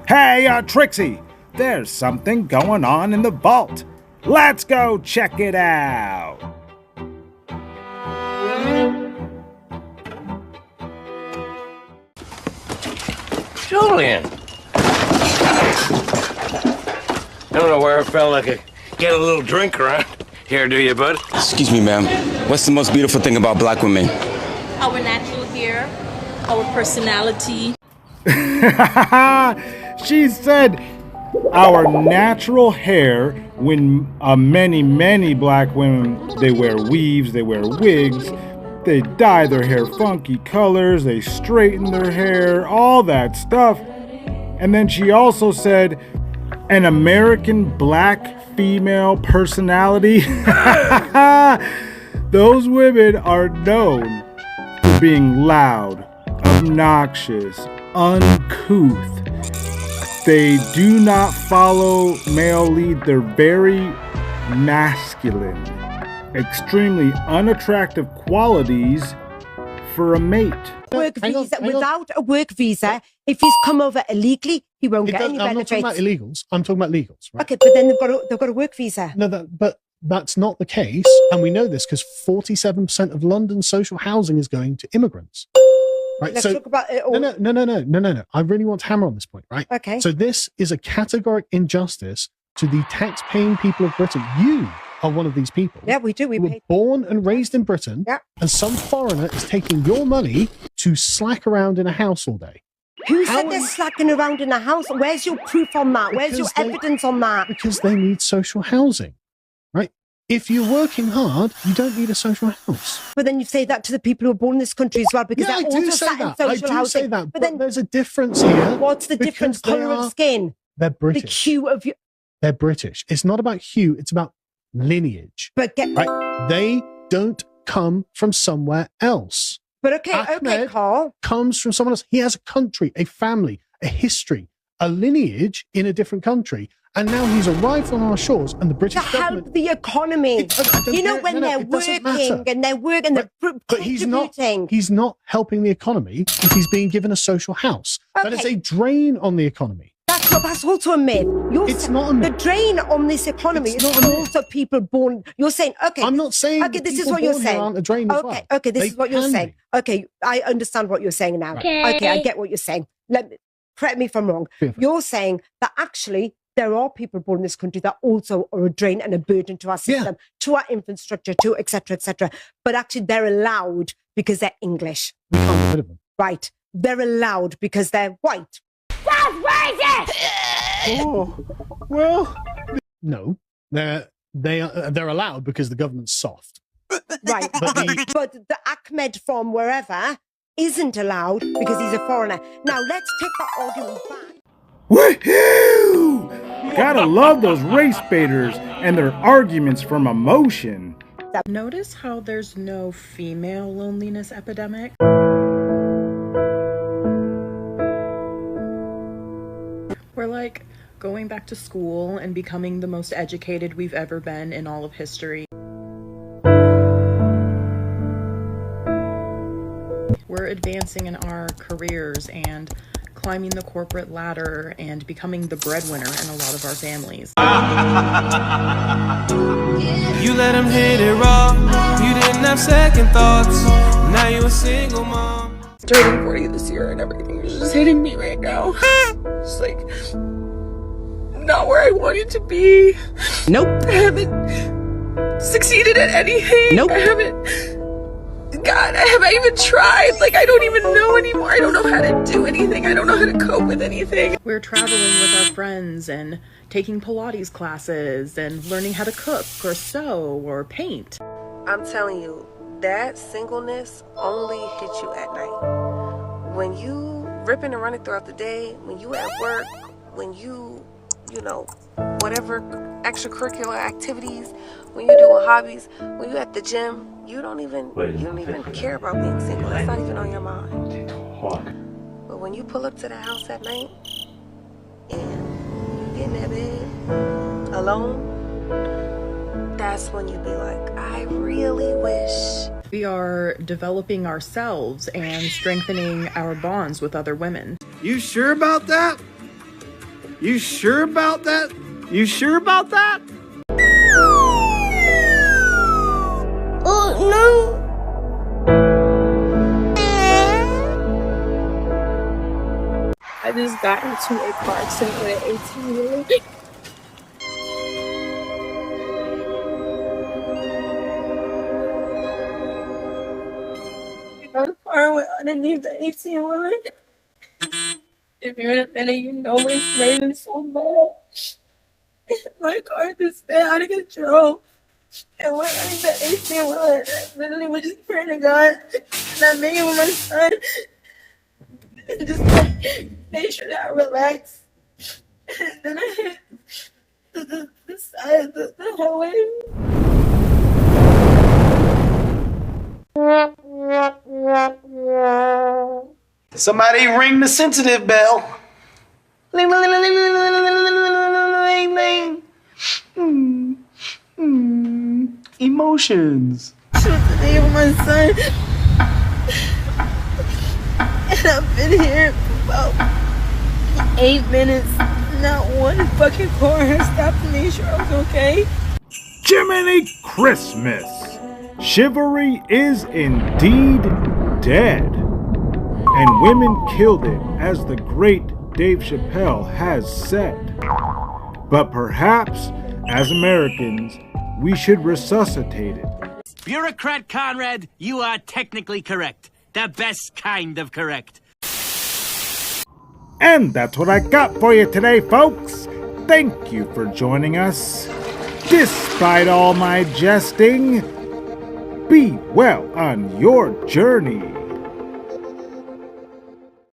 Hey, Trixie, there's something going on in the vault. Let's go check it out. Julian! I don't know where I felt like I get a little drink around here, do you, bud? Excuse me, ma'am. What's the most beautiful thing about black women? Our natural hair, our personality. She said our natural hair. When many black women, they wear weaves, they wear wigs, they dye their hair funky colors, they straighten their hair, all that stuff. And then she also said an American black female personality. Those women are known for being loud, obnoxious, uncouth. They do not follow male lead. They're very masculine, extremely unattractive qualities for a mate. Work visa. Without a work visa, if he's come over illegally, he won't get any I'm not benefits. talking about illegals. I'm talking about legals. Right? Okay, but then they've got a work visa. No, but that's not the case, and we know this because 47% of London's social housing is going to immigrants. Right. Let's talk about it all. No. I really want to hammer on this point, right? Okay. So this is a categoric injustice to the tax-paying people of Britain. You are one of these people. Yeah, we do. We were born and raised in Britain, yeah. And some foreigner is taking your money to slack around in a house all day. Who said they're slacking around in a house? Where's your proof on that? Where's your evidence on that? Because they need social housing, right? If you're working hard, you don't need a social house. But then you say that to the people who are born in this country as well, because Yeah, they're I do also say sat in that. social I do housing. say that. But then There's a difference here. What's the difference? Colour of skin? They're British. The hue of your... They're British. It's not about hue. It's about lineage. But right? They don't come from somewhere else. But okay, Carl. Comes from someone else. He has a country, a family, a history, a lineage in a different country. And now he's arrived on our shores, and the British government... help the economy. You know, when they're working and they're working, they're but he's not helping the economy if he's being given a social house. Okay. That is a drain on the economy. That's also a myth. It's not a myth. The drain on this economy is also people born. You're saying, okay. I'm not saying. Okay, this is what you're saying. Aren't a drain as well. Okay, this is what you're saying. Okay, I understand what you're saying now. Okay, I get what you're saying. Correct me if I'm wrong. You're saying that actually there are people born in this country that also are a drain and a burden to our system, to our infrastructure, to etc. But actually they're allowed because they're English. We can't get rid of them. Right. They're allowed because they're white. That's racist! Oh, well, no. They're allowed because the government's soft. Right. But the Ahmed from wherever isn't allowed because he's a foreigner. Now let's take that argument back. Woohoo! Gotta love those race baiters and their arguments from emotion. Notice how there's no female loneliness epidemic? We're like going back to school and becoming the most educated we've ever been in all of history. We're advancing in our careers and climbing the corporate ladder and becoming the breadwinner in a lot of our families. You let him hit it raw. You didn't have second thoughts. Now you're a single mom. Turning 40 this year and everything is just hitting me right now. It's like not where I wanted to be. Nope. I haven't succeeded at anything. Nope. I haven't. God, have I even tried? Like, I don't even know anymore. I don't know how to do anything. I don't know how to cope with anything. We're traveling with our friends and taking Pilates classes and learning how to cook or sew or paint. I'm telling you, that singleness only hits you at night. When you ripping and running throughout the day, when you at work, when you know, whatever extracurricular activities, when you're doing hobbies, when you're at the gym, you don't even care about being single. That's not even on your mind. But when you pull up to the house at night and you get in that bed alone, that's when you be like, I really wish. We are developing ourselves and strengthening our bonds with other women. You sure about that? You sure about that? You sure about that? Oh, no. I just got into a car accident with an 18-year-old. The car went underneath the 18-wheeler. If you're in a minute, you know it's raining so bad. My car just sped out of control. And went underneath the 18-wheeler. I literally was just praying to God. And I made it with my son. And just like, made sure that I relax. And then I hit the side of the highway. Somebody ring the sensitive bell. Ling, ling, ling, ling, ling, ling, ling, ling, ling. Emotions. Shoot the name of my son. And I've been here for about 8 minutes. Not one fucking car has stopped to make sure I was okay. Jiminy Christmas! Chivalry is indeed dead. And women killed it, as the great Dave Chappelle has said. But perhaps, as Americans, we should resuscitate it. Bureaucrat Conrad, you are technically correct. The best kind of correct. And that's what I got for you today, folks. Thank you for joining us. Despite all my jesting, be well on your journey.